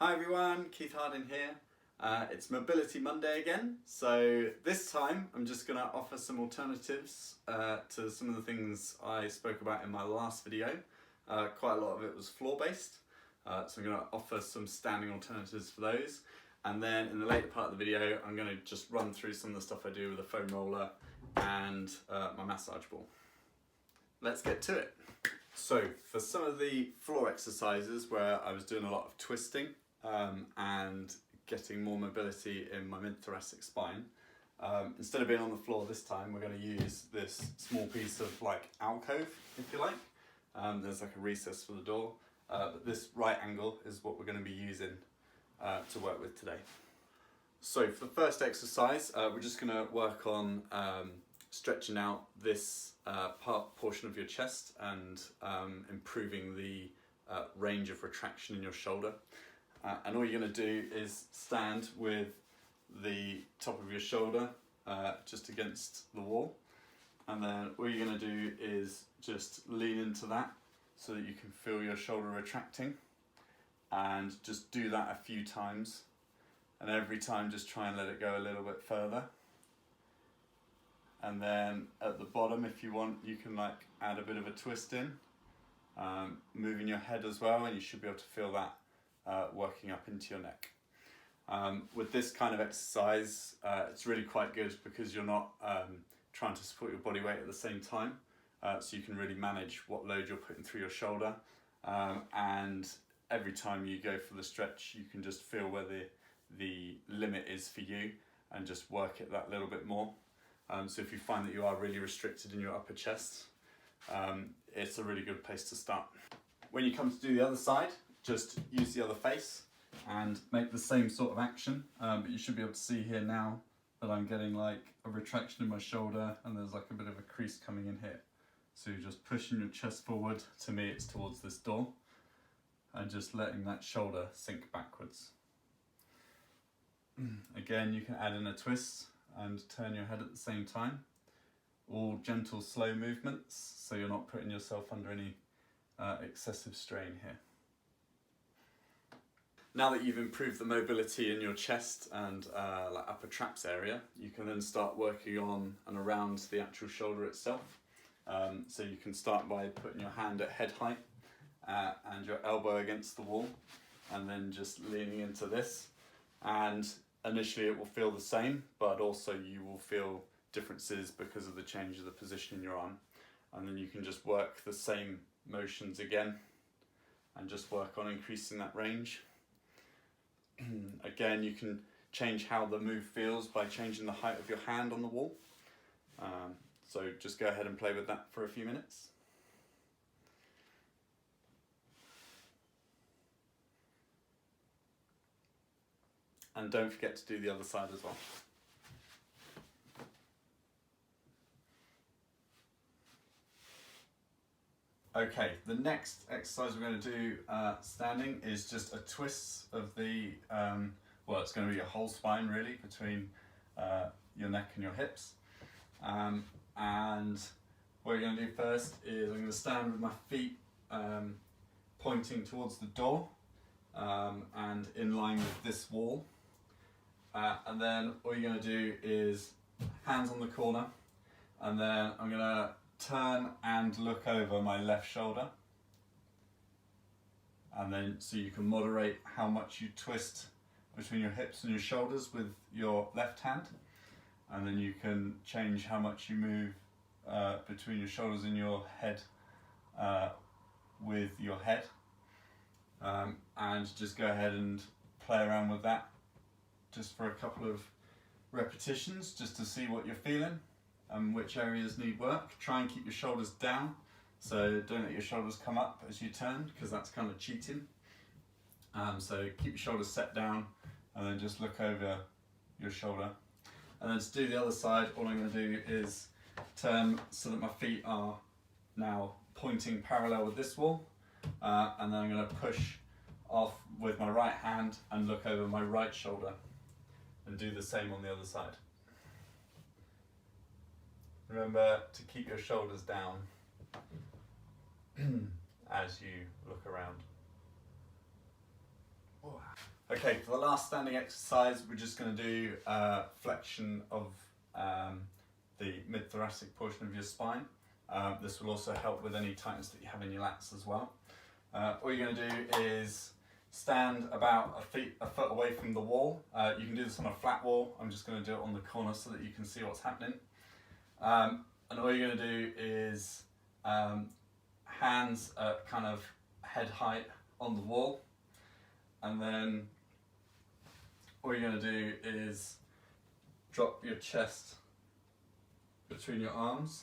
Hi everyone, Keith Harding here. It's Mobility Monday again, so this time I'm just going to offer some alternatives to some of the things I spoke about in my last video. Quite a lot of it was floor based, so I'm going to offer some standing alternatives for those, and then in the later part of the video I'm going to just run through some of the stuff I do with a foam roller and my massage ball. Let's get to it. So for some of the floor exercises where I was doing a lot of twisting and getting more mobility in my mid-thoracic spine, instead of being on the floor this time, we're going to use this small piece of like alcove, if you like. There's like a recess for the door, but this right angle is what we're going to be using to work with today. So for the first exercise, we're just going to work on stretching out this portion of your chest and improving the range of retraction in your shoulder. And all you're going to do is stand with the top of your shoulder just against the wall, and then all you're going to do is just lean into that so that you can feel your shoulder retracting, and just do that a few times, and every time just try and let it go a little bit further. And then at the bottom, if you want, you can like add a bit of a twist in, moving your head as well, and you should be able to feel that working up into your neck. With this kind of exercise, it's really quite good because you're not trying to support your body weight at the same time, so you can really manage what load you're putting through your shoulder, and every time you go for the stretch you can just feel where the limit is for you and just work it that little bit more. So if you find that you are really restricted in your upper chest, it's a really good place to start. When you come to do the other side, just use the other face and make the same sort of action, but you should be able to see here now that I'm getting like a retraction in my shoulder and there's like a bit of a crease coming in here. So you're just pushing your chest forward, to me it's towards this door, and just letting that shoulder sink backwards. Again, you can add in a twist and turn your head at the same time. All gentle, slow movements, so you're not putting yourself under any excessive strain here. Now that you've improved the mobility in your chest and like upper traps area, you can then start working on and around the actual shoulder itself. So you can start by putting your hand at head height and your elbow against the wall, and then just leaning into this. And initially it will feel the same, but also you will feel differences because of the change of the position you're on. And then you can just work the same motions again and just work on increasing that range. Again, you can change how the move feels by changing the height of your hand on the wall. So just go ahead and play with that for a few minutes. And don't forget to do the other side as well. Okay, the next exercise we're going to do standing is just a twist of the, well, it's going to be a whole spine really between your neck and your hips. And what you're going to do first is I'm going to stand with my feet pointing towards the door and in line with this wall. And then all you're going to do is hands on the corner, and then I'm going to turn and look over my left shoulder, and then so you can moderate how much you twist between your hips and your shoulders with your left hand, and then you can change how much you move between your shoulders and your head with your head, and just go ahead and play around with that just for a couple of repetitions, just to see what you're feeling and which areas need work. Try and keep your shoulders down, so don't let your shoulders come up as you turn, because that's kind of cheating. So keep your shoulders set down and then just look over your shoulder. And then to do the other side, all I'm going to do is turn so that my feet are now pointing parallel with this wall, and then I'm going to push off with my right hand and look over my right shoulder, and do the same on the other side. Remember to keep your shoulders down as you look around. Okay, for the last standing exercise, we're just going to do flexion of the mid-thoracic portion of your spine. This will also help with any tightness that you have in your lats as well. All you're going to do is stand about a foot away from the wall. You can do this on a flat wall. I'm just going to do it on the corner so that you can see what's happening. And all you're going to do is hands at kind of head height on the wall, and then all you're going to do is drop your chest between your arms.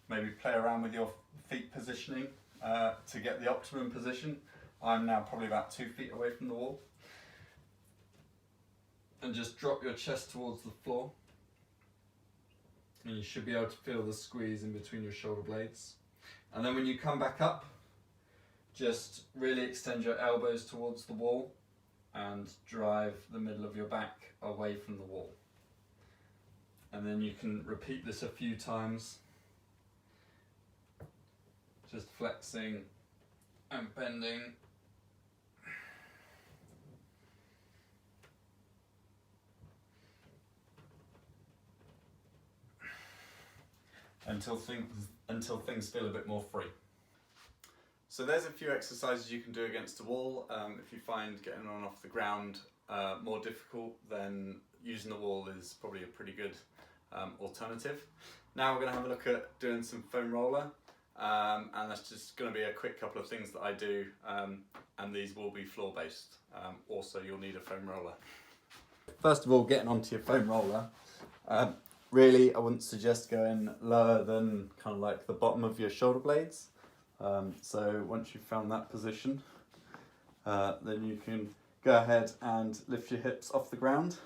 Maybe play around with your feet positioning to get the optimum position. I'm now probably about 2 feet away from the wall. And just drop your chest towards the floor. And you should be able to feel the squeeze in between your shoulder blades. And then when you come back up, just really extend your elbows towards the wall and drive the middle of your back away from the wall. And then you can repeat this a few times, just flexing and bending. Until things feel a bit more free. So there's a few exercises you can do against a wall. If you find getting on off the ground more difficult, then using the wall is probably a pretty good alternative. Now we're going to have a look at doing some foam roller, and that's just going to be a quick couple of things that I do, and these will be floor based. Also, you'll need a foam roller. First of all, getting onto your foam roller, really, I wouldn't suggest going lower than kind of like the bottom of your shoulder blades. So once you've found that position, then you can go ahead and lift your hips off the ground.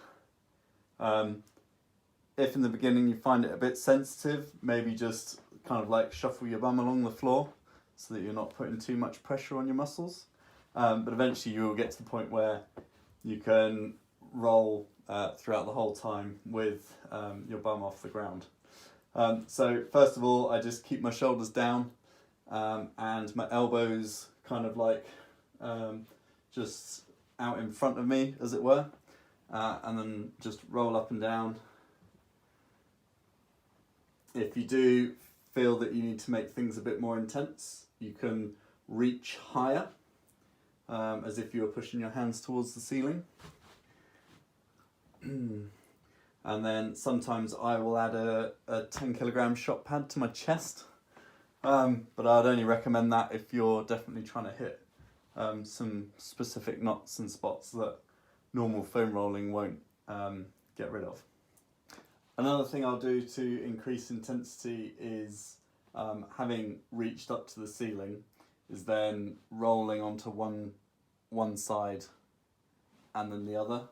If in the beginning you find it a bit sensitive, maybe just kind of like shuffle your bum along the floor so that you're not putting too much pressure on your muscles. But eventually you will get to the point where you can roll throughout the whole time with your bum off the ground. So first of all, I just keep my shoulders down and my elbows kind of like just out in front of me, as it were, and then just roll up and down. If you do feel that you need to make things a bit more intense, you can reach higher, as if you were pushing your hands towards the ceiling. And then sometimes I will add a 10 kilogram shot pad to my chest, but I'd only recommend that if you're definitely trying to hit some specific knots and spots that normal foam rolling won't get rid of. Another thing I'll do to increase intensity is, having reached up to the ceiling, is then rolling onto one side and then the other.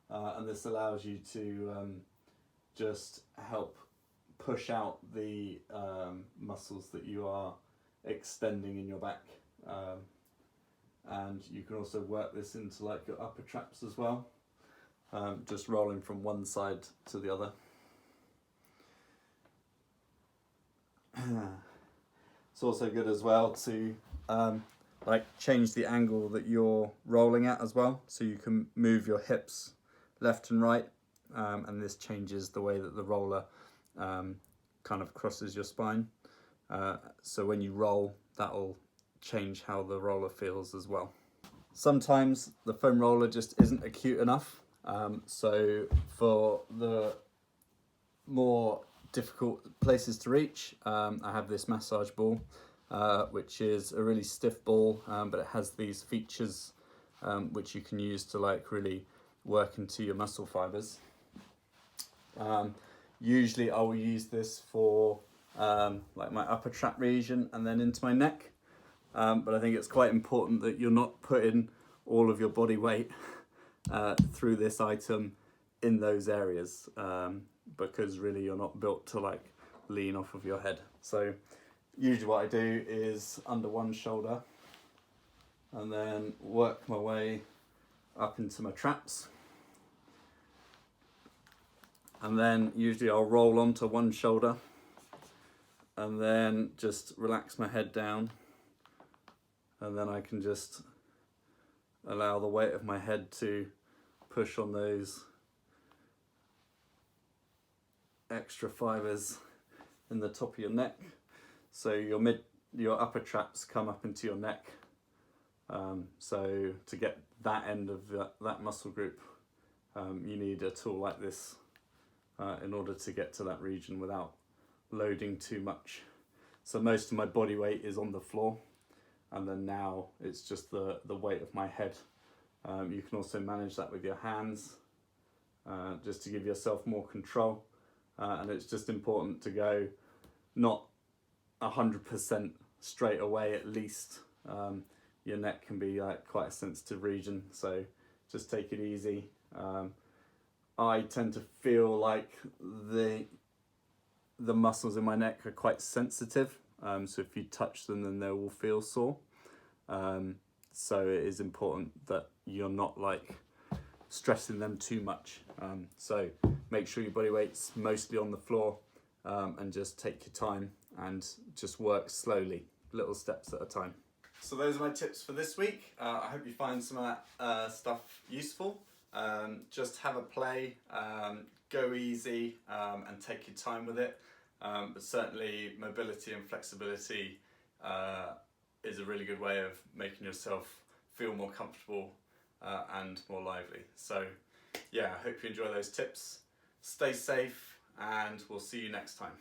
And this allows you to just help push out the muscles that you are extending in your back. And you can also work this into like your upper traps as well, just rolling from one side to the other. It's also good as well to like change the angle that you're rolling at as well, so you can move your hips left and right, and this changes the way that the roller kind of crosses your spine. So when you roll, that'll change how the roller feels as well. Sometimes the foam roller just isn't acute enough, so for the more difficult places to reach, I have this massage ball, which is a really stiff ball, but it has these features which you can use to like really work into your muscle fibers. Usually I will use this for like my upper trap region and then into my neck, but I think it's quite important that you're not putting all of your body weight through this item in those areas, because really you're not built to like lean off of your head. So usually what I do is under one shoulder and then work my way up into my traps, and then usually I'll roll onto one shoulder and then just relax my head down, and then I can just allow the weight of my head to push on those extra fibers in the top of your neck. So your upper traps come up into your neck. So to get that end of that muscle group, you need a tool like this in order to get to that region without loading too much. So most of my body weight is on the floor, and then now it's just the weight of my head. You can also manage that with your hands, just to give yourself more control. And it's just important to go not 100% straight away at least. Your neck can be quite a sensitive region, so just take it easy. I tend to feel like the muscles in my neck are quite sensitive, so if you touch them then they will feel sore. So it is important that you're not stressing them too much. So make sure your body weight's mostly on the floor, and just take your time and just work slowly, little steps at a time. So those are my tips for this week. I hope you find some of that stuff useful. Just have a play, go easy, and take your time with it. But certainly mobility and flexibility is a really good way of making yourself feel more comfortable and more lively. So yeah, I hope you enjoy those tips. Stay safe, and we'll see you next time.